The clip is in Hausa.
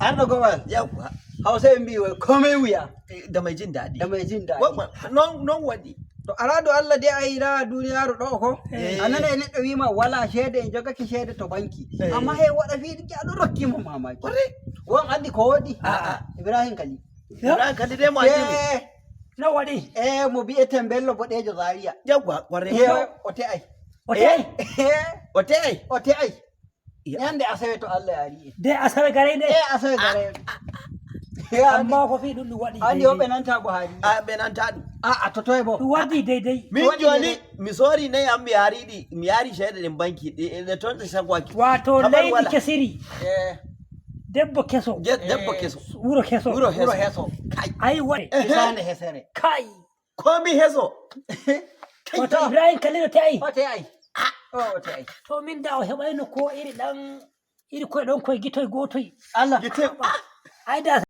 Har da gobal. Yawwa. Hausa in biyu komai wuya. Da mai jin daɗi. Da mai jin daɗi. Non waɗi. To arado Allah dai ayi ra duniya ru ɗo ko. Anana ne ɗawi ma wala shede in joga ki shede to banki. Amma he waɗa fi ki aɗo rokki mo mamaki. Won andi ko waɗi. Ibrahim Kali. Ibrahim Kali dai mo andi. Na waɗi. Mo bi'eten Bello Boɗejo Zaria. Yawwa ƙwarai. Ote ai. Ote ai. Yande asawe to Allah ya riye. Dai asawe gare ne. Asawe gare. Amma ko fi ɗum waɗi. Andi o ɓenanta Buhari. Ɓenanta ɗum. To toye bo. Waɗi daidai. Min joni mi sori nayi am mi yari shede ɗin banki ɗe ton ɗe sagwaki. Wato leydi kesiri. Debbo keso. Debbo keso. Wuro keso. Wuro heso. Ai waɗi. Isane hesere. Kai. Komi heso. Wato Ibrahim Khalil te ai. Ote ai. Ote ai. To min da o heɓayno ko iri koye ɗon koye gitoy gotoy. Allah. Gite. Ai da